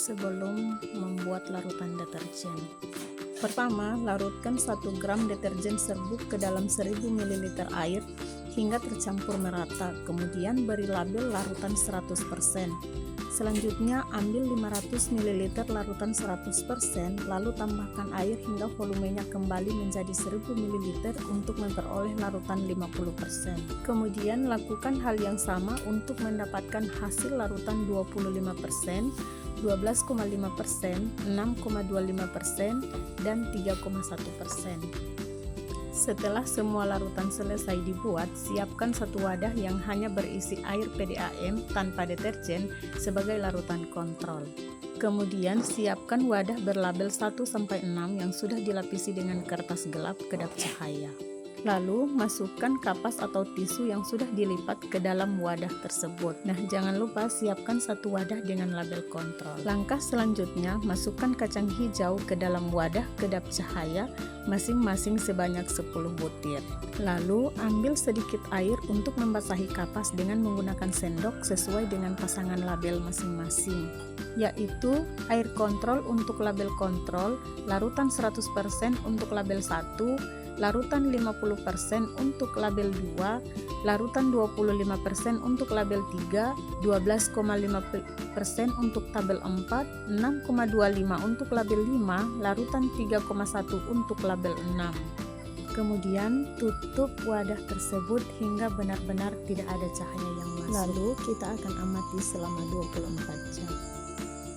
sebelum membuat larutan deterjen. Pertama, larutkan 1 gram deterjen serbuk ke dalam 1000 ml air hingga tercampur merata, kemudian beri label larutan 100%. Selanjutnya, ambil 500 ml larutan 100%, lalu tambahkan air hingga volumenya kembali menjadi 1000 ml untuk memperoleh larutan 50%. Kemudian, lakukan hal yang sama untuk mendapatkan hasil larutan 25%, 12,5%, 6,25%, dan 3,1%. Setelah semua larutan selesai dibuat, siapkan satu wadah yang hanya berisi air PDAM tanpa deterjen sebagai larutan kontrol. Kemudian siapkan wadah berlabel 1-6 yang sudah dilapisi dengan kertas gelap kedap cahaya. Lalu masukkan kapas atau tisu yang sudah dilipat ke dalam wadah tersebut. Nah, jangan lupa siapkan satu wadah dengan label kontrol. Langkah selanjutnya, masukkan kacang hijau ke dalam wadah kedap cahaya masing-masing sebanyak 10 butir. Lalu ambil sedikit air untuk membasahi kapas dengan menggunakan sendok sesuai dengan pasangan label masing-masing, yaitu air kontrol untuk label kontrol, larutan 100% untuk label 1, larutan 50% untuk label 2, larutan 25% untuk label 3, 12,5% untuk tabel 4, 6,25 untuk label 5, larutan 3,1 untuk label 6. Kemudian tutup wadah tersebut hingga benar-benar tidak ada cahaya yang masuk. Lalu kita akan amati selama 24 jam.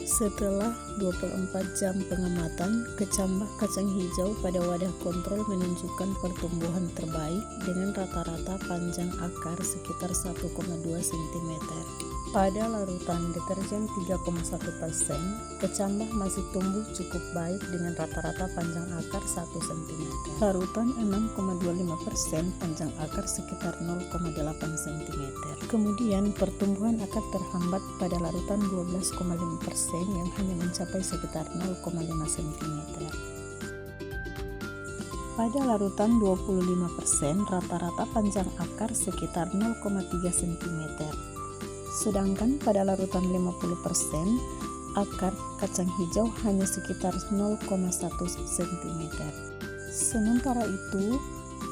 Setelah 24 jam pengamatan, kecambah kacang hijau pada wadah kontrol menunjukkan pertumbuhan terbaik dengan rata-rata panjang akar sekitar 1,2 cm. Pada larutan deterjen 3,1%, kecambah masih tumbuh cukup baik dengan rata-rata panjang akar 1 cm. Larutan 6,25%, panjang akar sekitar 0,8 cm. Kemudian pertumbuhan akar terhambat pada larutan 12,5% yang hanya mencapai sekitar 0,5 cm. Pada larutan 25%, rata-rata panjang akar sekitar 0,3 cm. Sedangkan pada larutan 50%, akar kacang hijau hanya sekitar 0,1 cm. Sementara itu,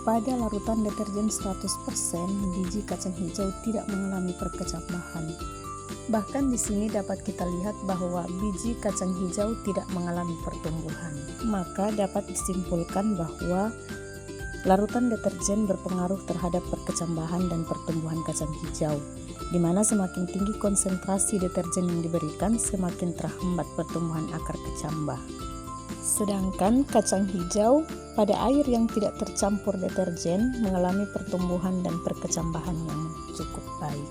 pada larutan deterjen 100%, biji kacang hijau tidak mengalami perkecambahan. Bahkan di sini dapat kita lihat bahwa biji kacang hijau tidak mengalami pertumbuhan. Maka dapat disimpulkan bahwa larutan deterjen berpengaruh terhadap perkecambahan dan pertumbuhan kacang hijau, di mana semakin tinggi konsentrasi deterjen yang diberikan, semakin terhambat pertumbuhan akar kecambah. Sedangkan kacang hijau pada air yang tidak tercampur deterjen mengalami pertumbuhan dan perkecambahan yang cukup baik.